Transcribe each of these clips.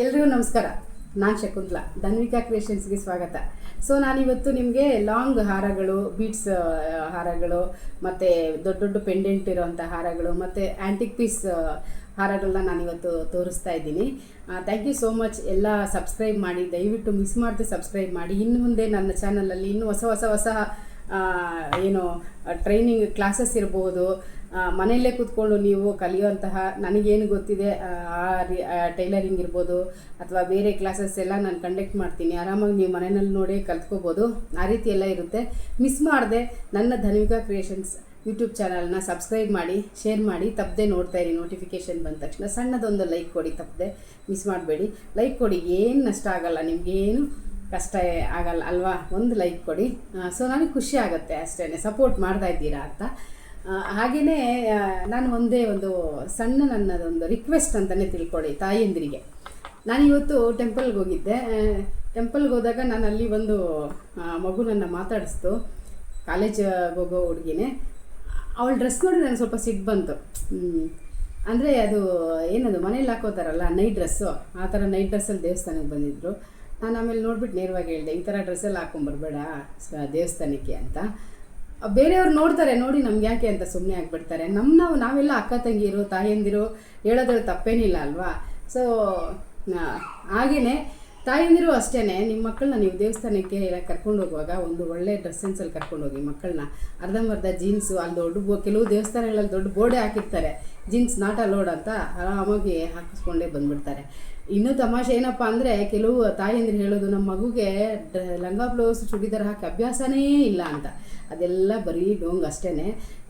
ಎಲ್ರಿಗೂ ನಮಸ್ಕಾರ. ನಾನು ಶಕುಂತಲಾ, ಧನ್ವಿಕಾ ಕ್ರಿಯೇಷನ್ಸ್ಗೆ ಸ್ವಾಗತ. ಸೊ ನಾನಿವತ್ತು ನಿಮಗೆ ಲಾಂಗ್ ಹಾರಗಳು, ಬೀಡ್ಸ್ ಹಾರಗಳು ಮತ್ತು ದೊಡ್ಡ ದೊಡ್ಡ ಪೆಂಡೆಂಟ್ ಇರೋವಂಥ ಹಾರಗಳು ಮತ್ತು ಆ್ಯಂಟಿಕ್ ಪೀಸ್ ಹಾರಗಳನ್ನ ನಾನಿವತ್ತು ತೋರಿಸ್ತಾ ಇದ್ದೀನಿ. Thank you so much. ಎಲ್ಲ ಸಬ್ಸ್ಕ್ರೈಬ್ ಮಾಡಿ, ದಯವಿಟ್ಟು ಮಿಸ್ ಮಾಡದೆ ಸಬ್ಸ್ಕ್ರೈಬ್ ಮಾಡಿ. ಇನ್ನು ಮುಂದೆ ನನ್ನ ಚಾನಲಲ್ಲಿ ಇನ್ನೂ ಹೊಸ ಏನು ಟ್ರೈನಿಂಗ್ ಕ್ಲಾಸಸ್ ಇರ್ಬೋದು, ಮನೆಯಲ್ಲೇ ಕೂತ್ಕೊಂಡು ನೀವು ಕಲಿಯುವಂತಹ, ನನಗೇನು ಗೊತ್ತಿದೆ ಟೈಲರಿಂಗ್ ಇರ್ಬೋದು ಅಥವಾ ಬೇರೆ ಕ್ಲಾಸಸ್ ಎಲ್ಲ ನಾನು ಕಂಡಕ್ಟ್ ಮಾಡ್ತೀನಿ. ಆರಾಮಾಗಿ ನೀವು ಮನೆಯಲ್ಲಿ ನೋಡಿ ಕಲ್ತ್ಕೋಬೋದು. ಆ ರೀತಿ ಎಲ್ಲ ಇರುತ್ತೆ. ಮಿಸ್ ಮಾಡದೆ ನನ್ನ ಧನ್ವಿಕಾ ಕ್ರಿಯೇಷನ್ಸ್ ಯೂಟ್ಯೂಬ್ ಚಾನಲ್ನ ಸಬ್ಸ್ಕ್ರೈಬ್ ಮಾಡಿ, ಶೇರ್ ಮಾಡಿ, ತಪ್ಪದೆ ನೋಡ್ತಾ ಇರಿ. ನೋಟಿಫಿಕೇಷನ್ ಬಂದ ತಕ್ಷಣ ಸಣ್ಣದೊಂದು ಲೈಕ್ ಕೊಡಿ, ತಪ್ಪದೆ ಮಿಸ್ ಮಾಡಬೇಡಿ. ಲೈಕ್ ಕೊಡಿ, ಏನು ನಷ್ಟ ಆಗಲ್ಲ, ನಿಮಗೇನು ಕಷ್ಟ ಆಗಲ್ಲ ಅಲ್ವಾ. ಒಂದು ಲೈಕ್ ಕೊಡಿ. ಸೊ ನನಗೆ ಖುಷಿ ಆಗುತ್ತೆ ಅಷ್ಟೇ, ಸಪೋರ್ಟ್ ಮಾಡ್ತಾ ಇದ್ದೀರಾ ಅಂತ. ಹಾಗೆಯೇ ನಾನು ಒಂದು ಸಣ್ಣ ನನ್ನದೊಂದು ರಿಕ್ವೆಸ್ಟ್ ಅಂತಲೇ ತಿಳ್ಕೊಳ್ಳಿ ತಾಯಿಯಂದಿರಿಗೆ. ನಾನಿವತ್ತು ಟೆಂಪಲ್ಗೆ ಹೋಗಿದ್ದೆ. ಟೆಂಪಲ್ಗೆ ಹೋದಾಗ ನಾನು ಅಲ್ಲಿ ಒಂದು ಮಗು ನನ್ನ ಮಾತಾಡಿಸ್ತು. ಕಾಲೇಜ್ಗೆ ಹೋಗೋ ಹುಡುಗಿನೇ. ಅವಳ ಡ್ರೆಸ್ ನೋಡಿ ನನಗೆ ಸ್ವಲ್ಪ ಸಿಟ್ಟು ಬಂತು. ಅಂದರೆ ಅದು ಏನದು ಮನೇಲಿ ಹಾಕೋತಾರಲ್ಲ ನೈಟ್ ಡ್ರೆಸ್ಸು, ಆ ಥರ ನೈಟ್ ಡ್ರೆಸ್ಸಲ್ಲಿ ದೇವಸ್ಥಾನಕ್ಕೆ ಬಂದಿದ್ದರು. ನಾನು ಆಮೇಲೆ ನೋಡ್ಬಿಟ್ಟು ನೇರವಾಗಿ ಹೇಳಿದೆ, ಈ ಥರ ಡ್ರೆಸ್ಸಲ್ಲಿ ಹಾಕೊಂಬರ್ಬೇಡ ದೇವಸ್ಥಾನಕ್ಕೆ ಅಂತ. ಬೇರೆಯವ್ರು ನೋಡ್ತಾರೆ, ನೋಡಿ ನಮ್ಗೆ ಯಾಕೆ ಅಂತ ಸುಮ್ಮನೆ ಆಗಿಬಿಡ್ತಾರೆ. ನಾವೆಲ್ಲ ಅಕ್ಕ ತಂಗಿರು, ತಾಯಂದಿರು ಹೇಳೋದ್ರಲ್ಲಿ ತಪ್ಪೇನಿಲ್ಲ ಅಲ್ವಾ. ಸೊ ಹಾಗೆಯೇ ತಾಯಂದಿರು ಅಷ್ಟೇ, ನಿಮ್ಮ ಮಕ್ಕಳನ್ನ ನೀವು ದೇವಸ್ಥಾನಕ್ಕೆ ಎಲ್ಲ ಕರ್ಕೊಂಡು ಹೋಗುವಾಗ ಒಂದು ಒಳ್ಳೆ ಡ್ರೆಸ್ ಸೆನ್ಸಲ್ಲಿ ಕರ್ಕೊಂಡು ಹೋಗಿ. ಮಕ್ಕಳನ್ನ ಅರ್ಧಂಬರ್ಧ ಜೀನ್ಸು, ಅಲ್ಲಿ ಕೆಲವು ದೇವಸ್ಥಾನಗಳಲ್ಲಿ ದೊಡ್ಡ ಬೋರ್ಡೇ ಹಾಕಿರ್ತಾರೆ, ಜೀನ್ಸ್ ನಾಟ್ ಅಲೋಡ್ ಅಂತ, ಆರಾಮಾಗಿ ಹಾಕಿಸ್ಕೊಂಡೇ ಬಂದುಬಿಡ್ತಾರೆ. ಇನ್ನೂ ತಮಾಷೆ ಏನಪ್ಪ ಅಂದರೆ, ಕೆಲವು ತಾಯಂದಿರು ಹೇಳೋದು, ನಮ್ಮ ಮಗುಗೆ ಲಂಗ ಬ್ಲೌಸ್ ಚೂಡಿದಾರ್ ಹಾಕಿ ಅಭ್ಯಾಸನೇ ಇಲ್ಲ ಅಂತ. ಅದೆಲ್ಲ ಬರೀ ಡೋಂಗ್ ಅಷ್ಟೇ.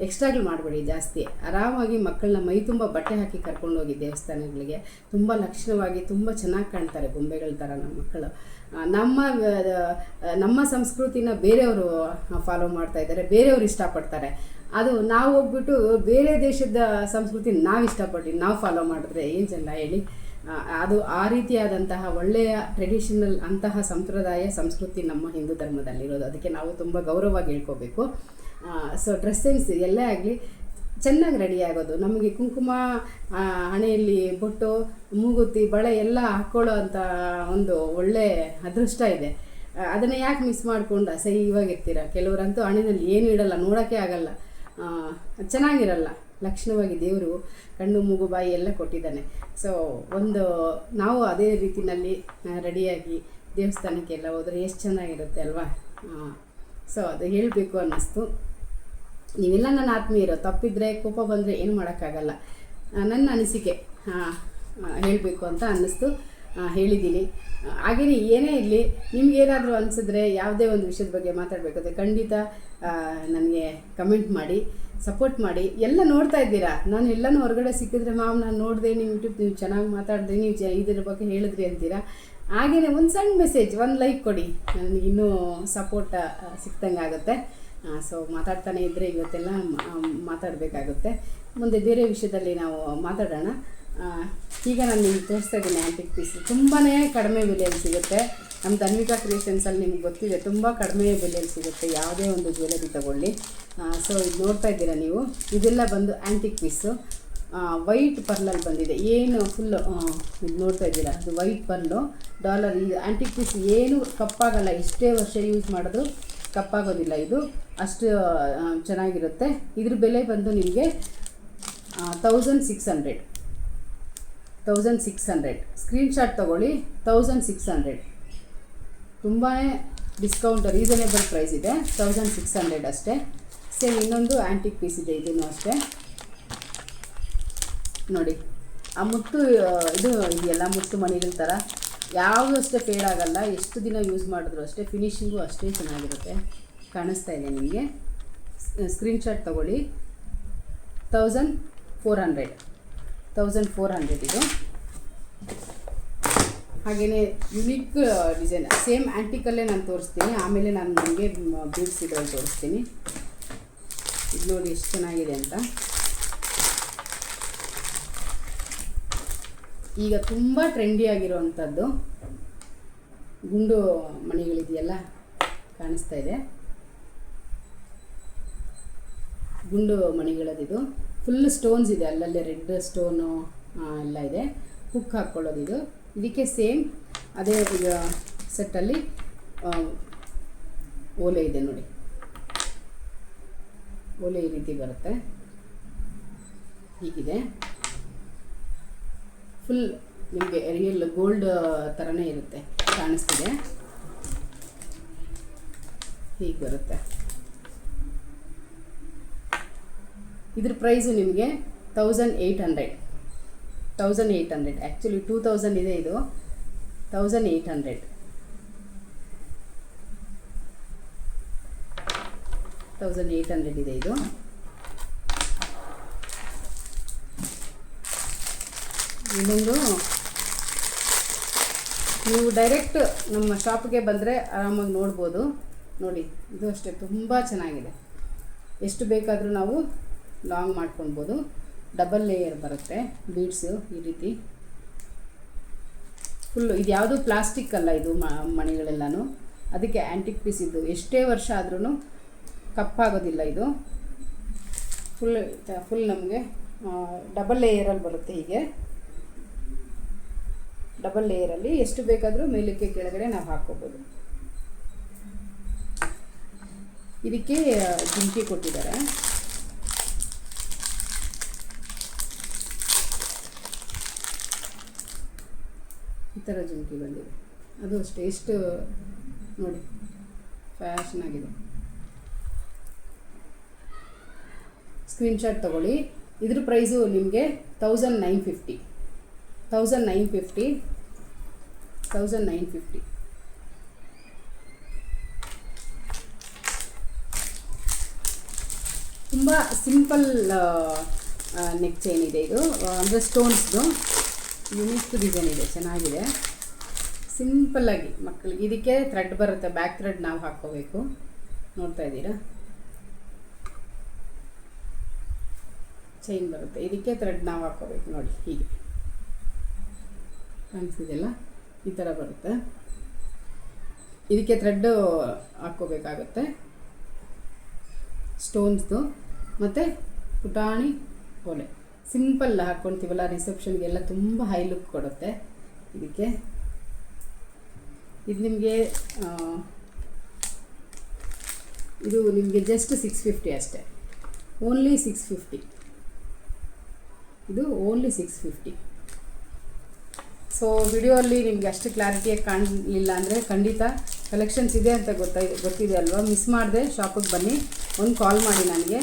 ಎಕ್ಸ್ಟ್ರಾಗಳು ಮಾಡಬೇಡಿ ಜಾಸ್ತಿ. ಆರಾಮಾಗಿ ಮಕ್ಕಳನ್ನ ಮೈ ತುಂಬ ಬಟ್ಟೆ ಹಾಕಿ ಕರ್ಕೊಂಡೋಗಿ ದೇವಸ್ಥಾನಗಳಿಗೆ. ತುಂಬ ಲಕ್ಷಣವಾಗಿ ತುಂಬ ಚೆನ್ನಾಗಿ ಕಾಣ್ತಾರೆ, ಗೊಂಬೆಗಳ ಥರ ನಮ್ಮ ಮಕ್ಕಳು. ನಮ್ಮ ಸಂಸ್ಕೃತಿನ ಬೇರೆಯವರು ಫಾಲೋ ಮಾಡ್ತಾ ಇದ್ದಾರೆ, ಬೇರೆಯವರು ಇಷ್ಟಪಡ್ತಾರೆ. ಅದು ನಾವು ಹೋಗ್ಬಿಟ್ಟು ಬೇರೆ ದೇಶದ ಸಂಸ್ಕೃತಿ ನಾವು ಇಷ್ಟಪಟ್ಟು ನಾವು ಫಾಲೋ ಮಾಡಿದ್ರೆ ಏನು ಚೆಂದ ಹೇಳಿ. ಅದು ಆ ರೀತಿಯಾದಂತಹ ಒಳ್ಳೆಯ ಟ್ರೆಡಿಷನಲ್ ಅಂತಹ ಸಂಪ್ರದಾಯ ಸಂಸ್ಕೃತಿ ನಮ್ಮ ಹಿಂದೂ ಧರ್ಮದಲ್ಲಿರೋದು. ಅದಕ್ಕೆ ನಾವು ತುಂಬ ಗೌರವವಾಗಿ ಹೇಳ್ಕೋಬೇಕು. ಸೊ ಡ್ರೆಸ್ ಸೆನ್ಸ್ ಎಲ್ಲೇ ಆಗಲಿ ಚೆನ್ನಾಗಿ ರೆಡಿ ಆಗೋದು. ನಮಗೆ ಕುಂಕುಮ, ಹಣೆಯಲ್ಲಿ ಬೊಟ್ಟು, ಮೂಗುತಿ, ಬಳೆ ಎಲ್ಲ ಹಾಕ್ಕೊಳ್ಳೋ ಅಂಥ ಒಂದು ಒಳ್ಳೆ ಅದೃಷ್ಟ ಇದೆ. ಅದನ್ನು ಯಾಕೆ ಮಿಸ್ ಮಾಡ್ಕೊಂಡು ಅಸಹ್ಯವಾಗಿರ್ತೀರ? ಕೆಲವರಂತೂ ಹಣೆಯಲ್ಲಿ ಏನೂ ಇಡಲ್ಲ, ನೋಡೋಕ್ಕೆ ಆಗಲ್ಲ, ಚೆನ್ನಾಗಿರಲ್ಲ. ಲಕ್ಷಣವಾಗಿ ದೇವರು ಕಣ್ಣು, ಮೂಗು, ಬಾಯಿ ಎಲ್ಲ ಕೊಟ್ಟಿದ್ದಾನೆ. ಸೊ ನಾವು ಅದೇ ರೀತಿಯಲ್ಲಿ ರೆಡಿಯಾಗಿ ದೇವಸ್ಥಾನಕ್ಕೆಲ್ಲ ಹೋದರೆ ಎಷ್ಟು ಚೆನ್ನಾಗಿರುತ್ತೆ ಅಲ್ವಾ. ಸೊ ಅದು ಹೇಳಬೇಕು ಅನ್ನಿಸ್ತು. ನೀವೆಲ್ಲ ನನ್ನ ಆತ್ಮೀಯರು, ತಪ್ಪಿದರೆ ಕೋಪ ಬಂದರೆ ಏನು ಮಾಡೋಕ್ಕಾಗಲ್ಲ. ನನ್ನ ಅನಿಸಿಕೆ ಹೇಳಬೇಕು ಅಂತ ಅನ್ನಿಸ್ತು, ಹೇಳಿದ್ದೀನಿ. ಹಾಗೆಯೇ ಏನೇ ಇರಲಿ, ನಿಮಗೇನಾದರೂ ಅನಿಸಿದ್ರೆ ಯಾವುದೇ ಒಂದು ವಿಷಯದ ಬಗ್ಗೆ ಮಾತಾಡಬೇಕಾದ್ರೆ ಖಂಡಿತ ನನಗೆ ಕಮೆಂಟ್ ಮಾಡಿ, ಸಪೋರ್ಟ್ ಮಾಡಿ. ಎಲ್ಲ ನೋಡ್ತಾ ಇದ್ದೀರಾ, ನಾನು ಎಲ್ಲನೂ ಹೊರಗಡೆ ಸಿಕ್ಕಿದ್ರೆ ನಾನು ನೋಡಿದೆ, ನೀವು ಯೂಟ್ಯೂಬ್ ನೀವು ಚೆನ್ನಾಗಿ ಮಾತಾಡಿದ್ರೆ, ನೀವು ಇದರ ಬಗ್ಗೆ ಹೇಳಿದ್ರಿ ಅಂತೀರಾ. ಹಾಗೆಯೇ ಒಂದು ಸಣ್ಣ ಮೆಸೇಜ್, ಒಂದು ಲೈಕ್ ಕೊಡಿ, ನನಗೆ ಇನ್ನೂ ಸಪೋರ್ಟ್ ಸಿಕ್ತಂಗೆ ಆಗುತ್ತೆ. ಸೊ ಮಾತಾಡ್ತಾನೆ ಇದ್ದರೆ ಇವತ್ತೆಲ್ಲ ಮಾತಾಡಬೇಕಾಗುತ್ತೆ. ಮುಂದೆ ಬೇರೆ ವಿಷಯದಲ್ಲಿ ನಾವು ಮಾತಾಡೋಣ. ಈಗ ನಾನು ನಿಮ್ಗೆ ತೋರಿಸ್ತಾ ಇದ್ದೀನಿ ಆ್ಯಂಟಿಕ್ ಪೀಸ್. ತುಂಬಾ ಕಡಿಮೆ ಬೆಲೆಯಲ್ಲಿ ಸಿಗುತ್ತೆ. ನಮ್ಮ ಧನ್ವಿಕಾ ಕ್ರಿಯೇಷನ್ಸಲ್ಲಿ ನಿಮ್ಗೆ ಗೊತ್ತಿದೆ, ತುಂಬ ಕಡಿಮೆ ಬೆಲೆಯಲ್ಲಿ ಸಿಗುತ್ತೆ ಯಾವುದೇ ಒಂದು ಜ್ಯುವೆಲರಿ ತೊಗೊಳ್ಳಿ. ಸೊ ಇದು ನೋಡ್ತಾ ಇದ್ದೀರಾ ನೀವು, ಇದೆಲ್ಲ ಬಂದು ಆ್ಯಂಟಿಕ್ ಪೀಸು. ವೈಟ್ ಪರ್ಲಲ್ಲಿ ಬಂದಿದೆ. ಏನು ಫುಲ್ಲು ಇದು ನೋಡ್ತಾ ಇದ್ದೀರಾ, ಅದು ವೈಟ್ ಪರ್ಲು ಡಾಲರ್. ಇದು ಆ್ಯಂಟಿಕ್ ಪೀಸ್ ಏನು ಕಪ್ಪಾಗಲ್ಲ, ಎಷ್ಟೇ ವರ್ಷ ಯೂಸ್ ಮಾಡಿದ್ರು ಕಪ್ಪಾಗೋದಿಲ್ಲ. ಇದು ಅಷ್ಟು ಚೆನ್ನಾಗಿರುತ್ತೆ. ಇದ್ರ ಬೆಲೆ ಬಂದು ನಿಮಗೆ 1600. ಸ್ಕ್ರೀನ್ಶಾಟ್ ತೊಗೊಳ್ಳಿ. 1600 ತುಂಬಾ ಡಿಸ್ಕೌಂಟ್, ರೀಸನೇಬಲ್ ಪ್ರೈಸ್ ಇದೆ. 1600 ಅಷ್ಟೇ. ಸೇಮ್ ಇನ್ನೊಂದು ಆ್ಯಂಟಿಕ್ ಪೀಸ್ ಇದೆ, ಇದನ್ನು ಅಷ್ಟೇ ನೋಡಿ. ಆ ಮುತ್ತು ಇದು ಇದೆಯಲ್ಲ, ಮುತ್ತು ಮಣಿಗಳ ಥರ ಯಾವುದು ಅಷ್ಟೇ ಫೇಡ್ ಆಗಲ್ಲ. ಎಷ್ಟು ದಿನ ಯೂಸ್ ಮಾಡಿದ್ರು ಅಷ್ಟೇ, ಫಿನಿಶಿಂಗು ಅಷ್ಟೇ ಚೆನ್ನಾಗಿರುತ್ತೆ. ಕಾಣಿಸ್ತಾ ಇದೆ ನಿಮಗೆ. ಸ್ಕ್ರೀನ್ಶಾಟ್ ತೊಗೊಳ್ಳಿ. 1400 ಇದು. ಹಾಗೆಯೇ ಯುನೀಕ್ ಡಿಸೈನ್, ಸೇಮ್ ಆ್ಯಂಟಿಕಲ್ಲೇ ನಾನು ತೋರಿಸ್ತೀನಿ. ಆಮೇಲೆ ನಾನು ನಿಮಗೆ ಬೀಡ್ಸ್ ಇದ್ರಲ್ಲಿ ತೋರಿಸ್ತೀನಿ. ಇದು ನೋಡಿ ಎಷ್ಟು ಚೆನ್ನಾಗಿದೆ ಅಂತ. ಈಗ ತುಂಬ ಟ್ರೆಂಡಿ ಆಗಿರೋವಂಥದ್ದು ಗುಂಡು ಮಣಿಗಳಿದೆಯಲ್ಲ, ಕಾಣಿಸ್ತಾ ಇದೆ, ಗುಂಡು ಮಣಿಗಳದಿದು. ಫುಲ್ ಸ್ಟೋನ್ಸ್ ಇದೆ, ಅಲ್ಲಲ್ಲೇ ರೆಡ್ ಸ್ಟೋನು ಎಲ್ಲ ಇದೆ. ಹುಕ್ ಹಾಕ್ಕೊಳ್ಳೋದು ಇದು. ಇದಕ್ಕೆ ಸೇಮ್ ಅದೇ ಸೆಟ್ಟಲ್ಲಿ ಓಲೆ ಇದೆ ನೋಡಿ, ಓಲೆ ಈ ರೀತಿ ಬರುತ್ತೆ. ಹೀಗಿದೆ, ಫುಲ್ ನಿಮಗೆ ರಿಯಲ್ ಗೋಲ್ಡ್ ಥರನೇ ಇರುತ್ತೆ, ಕಾಣಿಸ್ತಿದೆ. ಹೀಗೆ ಬರುತ್ತೆ. ಇದ್ರ ಪ್ರೈಸು ನಿಮಗೆ 1800. ಆ್ಯಕ್ಚುಲಿ 2000 ಇದೆ, ಇದು 1800. 1800 ಇದೆ ಇದು. ಇನ್ನೊಂದು, ನೀವು ಡೈರೆಕ್ಟ್ ನಮ್ಮ ಶಾಪ್ಗೆ ಬಂದರೆ ಆರಾಮಾಗಿ ನೋಡ್ಬೋದು. ನೋಡಿ, ಇದು ಅಷ್ಟೇ ತುಂಬ ಚೆನ್ನಾಗಿದೆ. ಎಷ್ಟು ಬೇಕಾದರೂ ನಾವು ಲಾಂಗ್ ಮಾಡ್ಕೊಳ್ಬೋದು. ಡಬಲ್ ಲೇಯರ್ ಬರುತ್ತೆ ಬೀಡ್ಸು ಈ ರೀತಿ ಫುಲ್ಲು. ಇದು ಯಾವುದು ಪ್ಲಾಸ್ಟಿಕ್ ಅಲ್ಲ, ಇದು ಮಣಿಗಳೆಲ್ಲನೂ ಅದಕ್ಕೆ ಆ್ಯಂಟಿಕ್ ಪೀಸ್. ಇದು ಎಷ್ಟೇ ವರ್ಷ ಆದ್ರೂ ಕಪ್ಪಾಗೋದಿಲ್ಲ. ಇದು ಫುಲ್ ನಮಗೆ ಡಬಲ್ ಲೇಯರಲ್ಲಿ ಬರುತ್ತೆ. ಹೀಗೆ ಡಬಲ್ ಲೇಯರಲ್ಲಿ ಎಷ್ಟು ಬೇಕಾದರೂ ಮೇಲಕ್ಕೆ ಕೆಳಗಡೆ ನಾವು ಹಾಕ್ಕೋಬೋದು. ಇದಕ್ಕೆ ಜುಮ್ಕಿ ಕೊಟ್ಟಿದ್ದಾರೆ. ಈ ಥರ ಜುಮ್ಕಿ ಬಂದಿದೆ, ಅದು ಅಷ್ಟೇ. ಎಷ್ಟು ನೋಡಿ, ಫ್ಯಾಷನ್ ಆಗಿದೆ. ಸ್ಕ್ರೀನ್ಶಾಟ್ ತೊಗೊಳ್ಳಿ. ಇದ್ರ ಪ್ರೈಸು ನಿಮಗೆ 1950. ತುಂಬ ಸಿಂಪಲ್ ನೆಕ್ ಚೈನ್ ಇದೆ ಇದು, ಅಂದರೆ ಸ್ಟೋನ್ಸ್ದು ಯುನಿಕ್ ಡಿಸೈನ್ ಇದೆ, ಚೆನ್ನಾಗಿದೆ. ಸಿಂಪಲ್ಲಾಗಿ ಮಕ್ಕಳಿಗೆ. ಇದಕ್ಕೆ ಥ್ರೆಡ್ ಬರುತ್ತೆ, ಬ್ಯಾಕ್ ಥ್ರೆಡ್ ನಾವು ಹಾಕ್ಕೋಬೇಕು. ನೋಡ್ತಾ ಇದ್ದೀರಾ, ಚೈನ್ ಬರುತ್ತೆ, ಇದಕ್ಕೆ ಥ್ರೆಡ್ ನಾವು ಹಾಕ್ಕೋಬೇಕು. ನೋಡಿ, ಹೀಗೆ ಕಾಣಿಸ್ತಿದೆಯಲ್ಲ, ಈ ಥರ ಬರುತ್ತೆ. ಇದಕ್ಕೆ ಥ್ರೆಡ್ಡು ಹಾಕ್ಕೋಬೇಕಾಗತ್ತೆ, ಸ್ಟೋನ್ಸ್ದು ಮತ್ತು ಪುಟಾಣಿ ಓಲೆ. ಸಿಂಪಲ್ ಹಾಕ್ಕೊಳ್ತೀವಲ್ಲ ರಿಸೆಪ್ಷನ್ಗೆಲ್ಲ, ತುಂಬ ಹೈ ಲುಕ್ ಕೊಡುತ್ತೆ ಇದಕ್ಕೆ. ಇದು ನಿಮಗೆ ಇದು ನಿಮಗೆ ಜಸ್ಟ್ 650 ಅಷ್ಟೇ, ಓನ್ಲಿ 650. ಇದು ಓನ್ಲಿ 650. ಸೊ ವಿಡಿಯೋಲ್ಲಿ ನಿಮಗೆ ಅಷ್ಟು ಕ್ಲಾರಿಟಿಯಾಗಿ ಕಾಣಲಿಲ್ಲ ಅಂದರೆ ಖಂಡಿತ ಕಲೆಕ್ಷನ್ಸ್ ಇದೆ ಅಂತ ಗೊತ್ತಿದೆ ಅಲ್ವಾ. ಮಿಸ್ ಮಾಡದೆ ಶಾಪಿಗೆ ಬನ್ನಿ, ಒಂದು ಕಾಲ್ ಮಾಡಿ ನನಗೆ,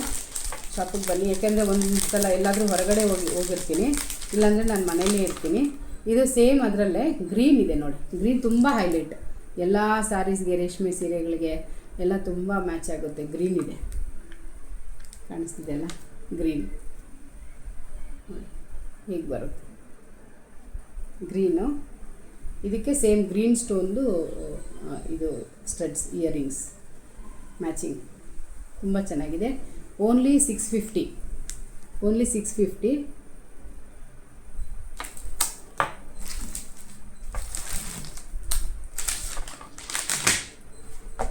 ಶಾಪಿಗೆ ಬನ್ನಿ. ಯಾಕೆಂದರೆ ಒಂದು ಸಲ ಎಲ್ಲಾದರೂ ಹೊರಗಡೆ ಹೋಗಿರ್ತೀನಿ, ಇಲ್ಲಾಂದರೆ ನಾನು ಮನೆಯಲ್ಲೇ ಇರ್ತೀನಿ. ಇದು ಸೇಮ್ ಅದರಲ್ಲೇ ಗ್ರೀನ್ ಇದೆ ನೋಡಿ, ಗ್ರೀನ್ ತುಂಬ ಹೈಲೈಟ್. ಎಲ್ಲ ಸ್ಯಾರೀಸ್ಗೆ, ರೇಷ್ಮೆ ಸೀರೆಗಳಿಗೆ ಎಲ್ಲ ತುಂಬ ಮ್ಯಾಚ್ ಆಗುತ್ತೆ. ಗ್ರೀನ್ ಇದೆ, ಕಾಣಿಸ್ತಿದೆಯಲ್ಲ, ಗ್ರೀನ್ ಹೀಗೆ ಬರುತ್ತೆ ಗ್ರೀನು. ಇದಕ್ಕೆ ಸೇಮ್ ಗ್ರೀನ್ ಸ್ಟೋನ್ದು ಇದು ಸ್ಟಡ್ಸ್, ಇಯರಿಂಗ್ಸ್ ಮ್ಯಾಚಿಂಗ್, ತುಂಬ ಚೆನ್ನಾಗಿದೆ. ಓನ್ಲಿ 650.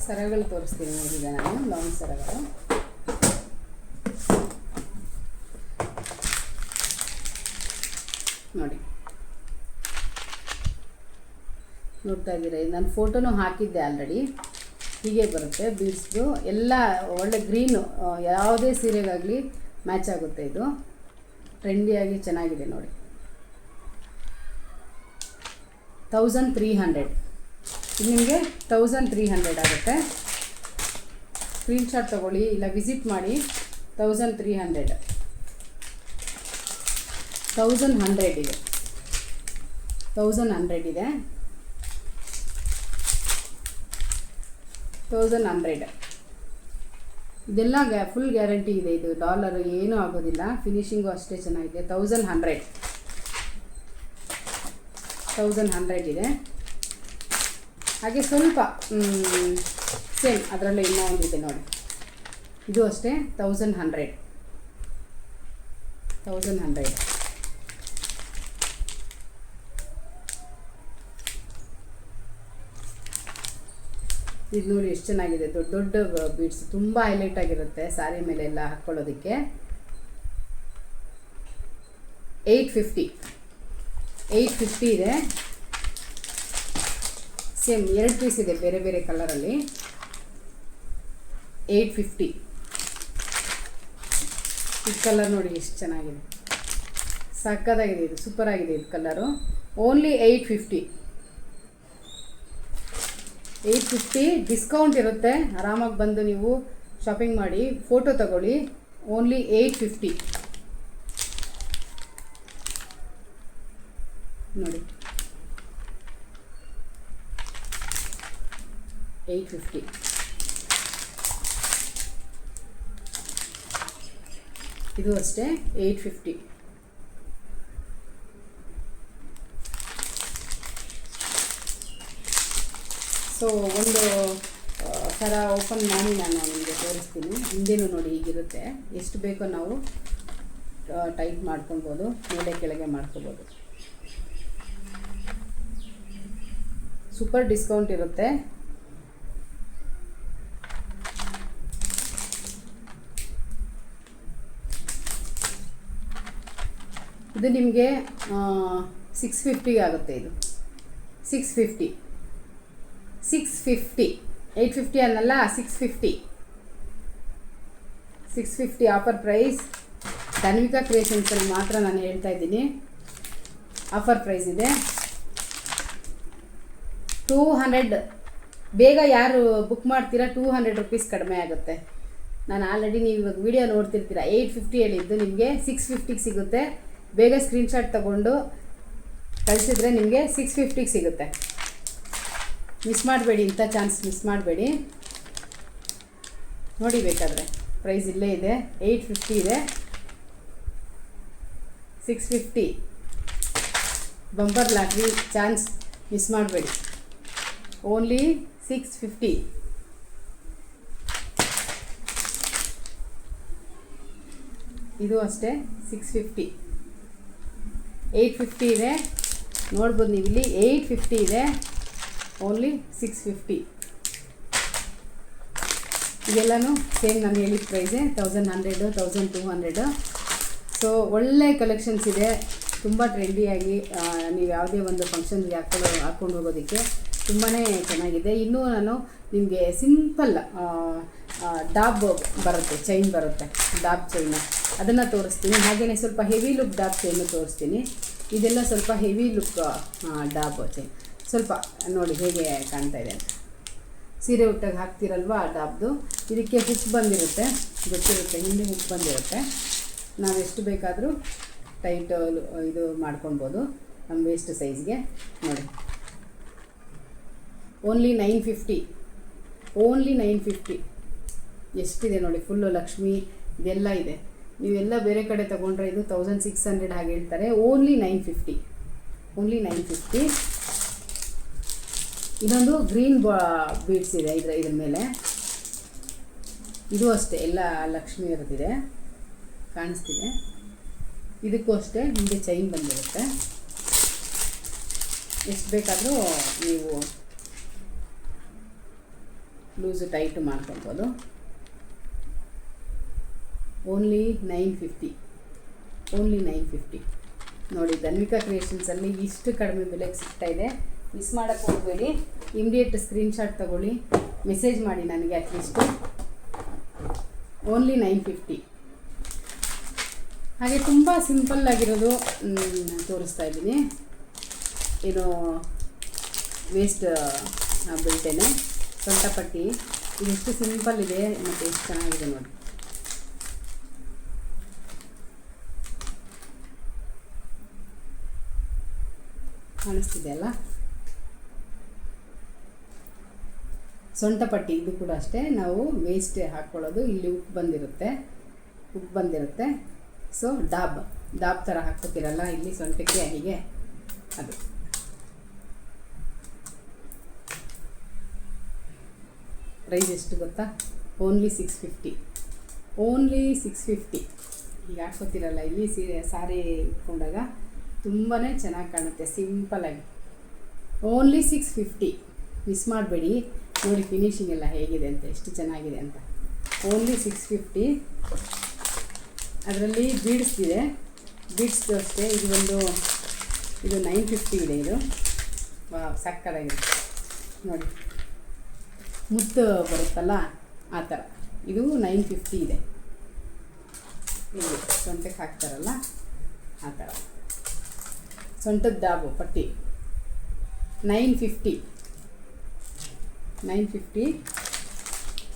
ಸರಗಳು ತೋರಿಸ್ತೀನಿ ನೋಡಿ. ಈಗ ನಾನು ಲಾಂಗ್ ಸರಗಳು ನೋಡಿ, ನೋಡ್ತಾ ಇದ್ದೀರಾ. ನಾನು ಫೋಟೋನೂ ಹಾಕಿದ್ದೆ ಆಲ್ರೆಡಿ. ಹೀಗೆ ಬರುತ್ತೆ ಬೀಡ್ಸ್ದು ಎಲ್ಲ, ಒಳ್ಳೆ ಗ್ರೀನು, ಯಾವುದೇ ಸೀರೆಗಾಗಲಿ ಮ್ಯಾಚ್ ಆಗುತ್ತೆ. ಇದು ಟ್ರೆಂಡಿಯಾಗಿ ಚೆನ್ನಾಗಿದೆ ನೋಡಿ. 1300. ಇದು ನಿಮಗೆ 1300 ಆಗುತ್ತೆ. ಸ್ಕ್ರೀನ್ಶಾಟ್ ತೊಗೊಳ್ಳಿ, ಇಲ್ಲ ವಿಸಿಟ್ ಮಾಡಿ. 1300 ಇದೆ. 1100 ಇದೆ. 1100 ಇದೆಲ್ಲ ಫುಲ್ ಗ್ಯಾರಂಟಿ ಇದೆ. ಇದು ಡಾಲರ್ ಏನೂ ಆಗೋದಿಲ್ಲ, ಫಿನಿಶಿಂಗು ಅಷ್ಟೇ ಚೆನ್ನಾಗಿದೆ. 1100 ಇದೆ. ಹಾಗೆ ಸ್ವಲ್ಪ ಸೇಮ್ ಅದರಲ್ಲೇ ಇನ್ನೂ ಒಂದಿದೆ ನೋಡಿ, ಇದು ಅಷ್ಟೇ 1100. ಇದು ನೋಡಿ ಎಷ್ಟು ಚೆನ್ನಾಗಿದೆ. ದೊಡ್ಡ ದೊಡ್ಡ ಬೀಡ್ಸ್, ತುಂಬ ಹೈಲೈಟ್ ಆಗಿರುತ್ತೆ ಸ್ಯಾರಿ ಮೇಲೆ ಎಲ್ಲ ಹಾಕ್ಕೊಳ್ಳೋದಕ್ಕೆ. 850 ಇದೆ. ಸೇಮ್ 2 ಪೀಸ್ ಇದೆ ಬೇರೆ ಬೇರೆ ಕಲರಲ್ಲಿ. 850. ಈ ಕಲರ್ ನೋಡಿ ಎಷ್ಟು ಚೆನ್ನಾಗಿದೆ, ಸಕ್ಕತ್ತಾಗಿದೆ, ಇದು ಸೂಪರ್ ಆಗಿದೆ. ಇದು ಕಲರು ಓನ್ಲಿ 850. 850 ಡಿಸ್ಕೌಂಟ್ ಇರುತ್ತೆ. ಆರಾಮಾಗಿ ಬಂದು ನೀವು ಶಾಪಿಂಗ್ ಮಾಡಿ, ಫೋಟೋ ತಗೊಳ್ಳಿ. ಓನ್ಲಿ 850 ನೋಡಿ. 850. ಇದು ಅಷ್ಟೇ 850. ಸೊ ಒಂದು ಥರ ಓಪನ್ ಮಾಡಿ ನಾನು ನಿಮಗೆ ತೋರಿಸ್ತೀನಿ. ಹಿಂದೆನೂ ನೋಡಿ ಹೀಗಿರುತ್ತೆ. ಎಷ್ಟು ಬೇಕೋ ನಾವು ಟೈಟ್ ಮಾಡ್ಕೊಳ್ಬೋದು, ಮೇಲೆ ಕೆಳಗೆ ಮಾಡ್ಕೊಬೋದು. ಸೂಪರ್ ಡಿಸ್ಕೌಂಟ್ ಇರುತ್ತೆ. ಇದು ನಿಮಗೆ 650 ಆಗುತ್ತೆ. ಇದು 650. 850 ಅನ್ನಲ್ಲ, 650 ಆಫರ್ ಪ್ರೈಸ್. ಧನ್ವಿಕಾ ಕ್ರಿಯೇಷನ್ಸಲ್ಲಿ ಮಾತ್ರ ನಾನು ಹೇಳ್ತಾ ಇದ್ದೀನಿ, ಆಫರ್ ಪ್ರೈಸ್ ಇದೆ. 200 ಬೇಗ ಯಾರು ಬುಕ್ ಮಾಡ್ತೀರಾ 200 ರುಪೀಸ್ ಕಡಿಮೆ ಆಗುತ್ತೆ. ನಾನು ಆಲ್ರೆಡಿ ನೀವು ಇವಾಗ ವಿಡಿಯೋ ನೋಡ್ತಿರ್ತೀರ. 850 ಹೇಳಿದ್ದು ನಿಮಗೆ 650ಗೆ ಸಿಗುತ್ತೆ. ಬೇಗ ಸ್ಕ್ರೀನ್ಶಾಟ್ ತೊಗೊಂಡು ಕಳಿಸಿದ್ರೆ ನಿಮಗೆ 650ಗೆ ಸಿಗುತ್ತೆ. ಮಿಸ್ ಮಾಡಬೇಡಿ, ಇಂಥ ಚಾನ್ಸ್ ಮಿಸ್ ಮಾಡಬೇಡಿ. ನೋಡಿ ಬೇಕಾದರೆ ಪ್ರೈಸ್ ಇಲ್ಲೇ ಇದೆ. 850 ಇದೆ, 650 ಬಂಪರ್ ಲಾಟ್ರಿ ಚಾನ್ಸ್ ಮಿಸ್ ಮಾಡಬೇಡಿ. ಓನ್ಲಿ 650. ಇದು ಅಷ್ಟೇ 650. 850 ಇದೆ, ನೋಡ್ಬೋದು ನೀವು ಇಲ್ಲಿ. 850 ಇದೆ, ಓನ್ಲಿ 650. ಇದೆಲ್ಲನೂ ಸೇಮ್ ನಾನು ಹೇಳಿದ ಪ್ರೈಸೇ, 1100, 1200. ಸೊ ಒಳ್ಳೆ ಕಲೆಕ್ಷನ್ಸ್ ಇದೆ, ತುಂಬ ಟ್ರೆಂಡಿಯಾಗಿ ನೀವು ಯಾವುದೇ ಒಂದು ಫಂಕ್ಷನ್ಗೆ ಹಾಕ್ಕೊಂಡು ಹೋಗೋದಕ್ಕೆ ತುಂಬಾ ಚೆನ್ನಾಗಿದೆ. ಇನ್ನೂ ನಾನು ನಿಮಗೆ ಸಿಂಪಲ್ ಡಾಬ್ ಬರುತ್ತೆ, ಚೈನ್ ಬರುತ್ತೆ, ಡಾಬ್ ಚೈನು, ಅದನ್ನು ತೋರಿಸ್ತೀನಿ. ಹಾಗೆಯೇ ಸ್ವಲ್ಪ ಹೆವಿ ಲುಕ್ ಡಾಬ್ ಚೈನು ತೋರಿಸ್ತೀನಿ. ಇದೆಲ್ಲ ಸ್ವಲ್ಪ ಹೆವಿ ಲುಕ್ ಡಾಬ್ ಚೈನ್. ಸ್ವಲ್ಪ ನೋಡಿ ಹೇಗೆ ಕಾಣ್ತಾ ಇದೆ ಅಂತ. ಸೀರೆ ಉಟ್ಟಾಗ ಹಾಕ್ತಿರಲ್ವ ಆ ಡಾಬ್ದು. ಇದಕ್ಕೆ ಹುಕ್ ಬಂದಿರುತ್ತೆ, ಗೊತ್ತಿರುತ್ತೆ, ಹಿಂದೆ ಹುಕ್ ಬಂದಿರುತ್ತೆ. ನಾವು ಎಷ್ಟು ಬೇಕಾದರೂ ಟೈಟ್ ಇದು ಮಾಡ್ಕೊಳ್ಬೋದು ನಮ್ಮ ವೇಸ್ಟ್ ಸೈಜ್ಗೆ. ನೋಡಿ ಓನ್ಲಿ 950. ಓನ್ಲಿ 950. ಎಷ್ಟಿದೆ ನೋಡಿ, ಫುಲ್ಲು ಲಕ್ಷ್ಮಿ ಇದೆಲ್ಲ ಇದೆ. ನೀವೆಲ್ಲ ಬೇರೆ ಕಡೆ ತೊಗೊಂಡ್ರೆ ಇದು 1600 ಹಾಗೆ ಹೇಳ್ತಾರೆ. ಓನ್ಲಿ 950. ಓನ್ಲಿ 950. ಇದೊಂದು ಗ್ರೀನ್ ಬೀಡ್ಸ್ ಇದೆ ಇದ್ರ ಮೇಲೆ. ಇದು ಅಷ್ಟೇ ಎಲ್ಲ ಲಕ್ಷ್ಮಿ ಇರೋದಿದೆ, ಕಾಣಿಸ್ತಿದೆ. ಇದಕ್ಕೂ ಅಷ್ಟೇ ಹಿಂದೆ ಚೈನ್ ಬಂದಿರುತ್ತೆ. ಎಷ್ಟು ಬೇಕಾದರೂ ನೀವು ಲೂಸು ಟೈಟು ಮಾಡ್ಕೊಳ್ಬೋದು. ಓನ್ಲಿ 950. ಓನ್ಲಿ 950 ನೋಡಿ. ಧನ್ವಿಕಾ ಕ್ರಿಯೇಷನ್ಸಲ್ಲಿ ಇಷ್ಟು ಕಡಿಮೆ ಬೆಲೆಗೆ ಸಿಗ್ತಾಯಿದೆ. ಮಿಸ್ ಮಾಡೋಕ್ಕೆ ಹೋಗಬೇಡಿ. ಇಮಿಡಿಯೇಟ್ ಸ್ಕ್ರೀನ್ಶಾಟ್ ತೊಗೊಳ್ಳಿ, ಮೆಸೇಜ್ ಮಾಡಿ ನನಗೆ ಅಟ್ಲೀಸ್ಟು. ಓನ್ಲಿ 950. ಹಾಗೆ ತುಂಬ ಸಿಂಪಲ್ಲಾಗಿರೋದು ತೋರಿಸ್ತಾ ಇದ್ದೀನಿ. ಇದು ವೇಸ್ಟ್ ಬೆಲ್ಟೇನೆ, ಸೊಂಟಪಟ್ಟಿ. ಇದೆಷ್ಟು ಸಿಂಪಲ್ ಇದೆ ಮತ್ತು ಎಷ್ಟು ಚೆನ್ನಾಗಿದೆ ನೋಡಿ. ಕಾಣಿಸ್ತಿದೆ ಅಲ್ಲ, ಸೊಂಟಪಟ್ಟಿ. ಇದು ಕೂಡ ಅಷ್ಟೇ, ನಾವು ವೇಸ್ಟ್ ಹಾಕ್ಕೊಳ್ಳೋದು. ಇಲ್ಲಿ ಉಪ್ಪು ಬಂದಿರುತ್ತೆ. ಸೊ ಡಾಬ್ ಥರ ಹಾಕ್ಕೋತಿರಲ್ಲ ಇಲ್ಲಿ ಸೊಂಟಕ್ಕೆ, ಹೀಗೆ ಅದು. ಪ್ರೈಸ್ ಎಷ್ಟು ಗೊತ್ತಾ? ಓನ್ಲಿ 650. ಓನ್ಲಿ 650. ಈಗ ಹಾಕ್ಕೋತಿರಲ್ಲ ಇಲ್ಲಿ ಸಾರಿ ಇಟ್ಕೊಂಡಾಗ ತುಂಬಾ ಚೆನ್ನಾಗಿ ಕಾಣುತ್ತೆ, ಸಿಂಪಲಾಗಿ. ಓನ್ಲಿ 650. ಮಿಸ್ ಮಾಡಬೇಡಿ. ನೋಡಿ ಫಿನಿಶಿಂಗ್ ಎಲ್ಲ ಹೇಗಿದೆ ಅಂತ, ಎಷ್ಟು ಚೆನ್ನಾಗಿದೆ ಅಂತ. ಓನ್ಲಿ 650. ಅದರಲ್ಲಿ ಬೀಡ್ಸ್ ಇದೆ, ಬೀಡ್ಸ್ದು ಅಷ್ಟೇ. ಇದು 950 ಇದೆ. ಇದು ಸಕ್ಕತ್ತಾಗಿದೆ. ನೋಡಿ ಮುತ್ತು ಬರುತ್ತಲ್ಲ ಆ ಥರ. ಇದು 950 ಇದೆ. ಇಲ್ಲಿ ಸೊಂಟಕ್ಕೆ ಹಾಕ್ತಾರಲ್ಲ ಆ ಥರ ಸೊಂಟದ ದಾಬು ಪಟ್ಟಿ 950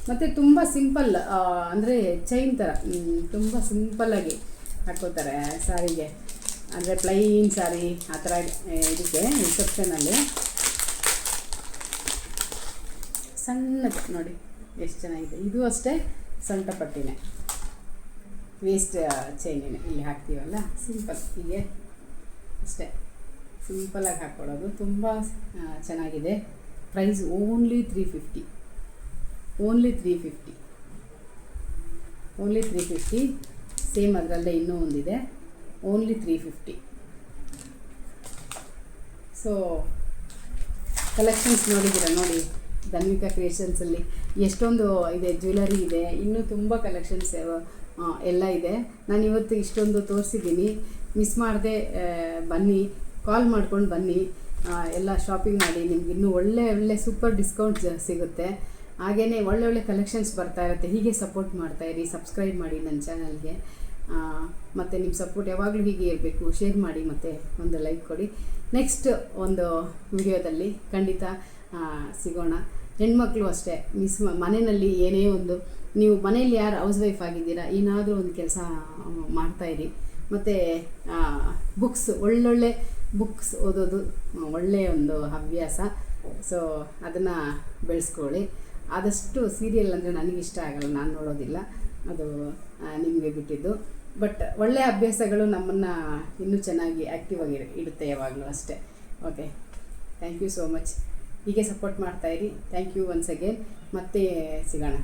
ಮತ್ತು ತುಂಬ ಸಿಂಪಲ್, ಅಂದರೆ ಚೈನ್ ಥರ ತುಂಬ ಸಿಂಪಲ್ಲಾಗಿ ಹಾಕ್ಕೋತಾರೆ ಸ್ಯಾರಿಗೆ. ಅಂದರೆ ಪ್ಲೈನ್ ಸ್ಯಾರಿ ಆ ಥರ ಇದಕ್ಕೆ ರಿಸೆಪ್ಷನಲ್ಲಿ ಸಣ್ಣದು ನೋಡಿ ಎಷ್ಟು ಚೆನ್ನಾಗಿದೆ. ಇದು ಅಷ್ಟೇ ಸೊಂಟ ಪಟ್ಟಿನೇ, ವೇಸ್ಟ್ ಚೈನಿನೇ ಇಲ್ಲಿ ಹಾಕ್ತೀವಲ್ಲ ಸಿಂಪಲ್, ಹೀಗೆ ಅಷ್ಟೇ ಸಿಂಪಲಾಗಿ ಹಾಕ್ಕೊಳ್ಳೋದು. ತುಂಬ ಚೆನ್ನಾಗಿದೆ. Price only 350, only 350. ಸೇಮ್ ಅದರಲ್ಲೇ ಇನ್ನೂ ಒಂದಿದೆ, ಓನ್ಲಿ 350. ಸೊ ಕಲೆಕ್ಷನ್ಸ್ ನೋಡಿದ್ದೀರಾ ನೋಡಿ, ಧನ್ವಿಕಾ ಕ್ರಿಯೇಷನ್ಸಲ್ಲಿ ಎಷ್ಟೊಂದು ಇದೆ, ಜ್ಯುವೆಲರಿ ಇದೆ, ಇನ್ನೂ ತುಂಬ ಕಲೆಕ್ಷನ್ಸ್ ಎಲ್ಲ ಇದೆ. ನಾನು ಇವತ್ತು ಇಷ್ಟೊಂದು ತೋರಿಸಿದ್ದೀನಿ. ಮಿಸ್ ಮಾಡದೆ ಬನ್ನಿ, ಕಾಲ್ ಮಾಡ್ಕೊಂಡು ಬನ್ನಿ, ಎಲ್ಲ ಶಾಪಿಂಗ್ ಮಾಡಿ. ನಿಮ್ಗೆ ಇನ್ನೂ ಒಳ್ಳೆ ಸೂಪರ್ ಡಿಸ್ಕೌಂಟ್ ಸಿಗುತ್ತೆ. ಹಾಗೆಯೇ ಒಳ್ಳೆ ಕಲೆಕ್ಷನ್ಸ್ ಬರ್ತಾ ಇರುತ್ತೆ. ಹೀಗೆ ಸಪೋರ್ಟ್ ಮಾಡ್ತಾಯಿರಿ, ಸಬ್ಸ್ಕ್ರೈಬ್ ಮಾಡಿ ನನ್ನ ಚಾನಲ್ಗೆ. ಮತ್ತು ನಿಮ್ಮ ಸಪೋರ್ಟ್ ಯಾವಾಗಲೂ ಹೀಗೆ ಇರಬೇಕು. ಶೇರ್ ಮಾಡಿ ಮತ್ತು ಒಂದು ಲೈಕ್ ಕೊಡಿ. ನೆಕ್ಸ್ಟ್ ಒಂದು ವಿಡಿಯೋದಲ್ಲಿ ಖಂಡಿತ ಸಿಗೋಣ. ಹೆಣ್ಮಕ್ಳು ಅಷ್ಟೇ, ಮನೆಯಲ್ಲಿ ಏನೇ ಒಂದು, ನೀವು ಮನೇಲಿ ಯಾರು ಹೌಸ್ ವೈಫ್ ಆಗಿದ್ದೀರಾ, ಏನಾದರೂ ಒಂದು ಕೆಲಸ ಮಾಡ್ತಾಯಿರಿ. ಮತ್ತು ಬುಕ್ಸ್, ಒಳ್ಳೊಳ್ಳೆ ಬುಕ್ಸ್ ಓದೋದು ಒಳ್ಳೆಯ ಒಂದು ಹವ್ಯಾಸ. ಸೊ ಅದನ್ನು ಬೆಳೆಸ್ಕೊಳ್ಳಿ. ಆದಷ್ಟು ಸೀರಿಯಲ್ ಅಂದರೆ ನನಗಿಷ್ಟ ಆಗಲ್ಲ, ನಾನು ನೋಡೋದಿಲ್ಲ, ಅದು ನಿಮಗೆ ಬಿಟ್ಟಿದ್ದು. ಬಟ್ ಒಳ್ಳೆಯ ಅಭ್ಯಾಸಗಳು ನಮ್ಮನ್ನು ಇನ್ನೂ ಚೆನ್ನಾಗಿ ಆ್ಯಕ್ಟಿವ್ ಆಗಿ ಇಡುತ್ತೆ ಯಾವಾಗಲೂ ಅಷ್ಟೇ. Okay, thank you so much. ಹೀಗೆ ಸಪೋರ್ಟ್ ಮಾಡ್ತಾಯಿರಿ. Thank you once again. ಮತ್ತೆ ಸಿಗೋಣ.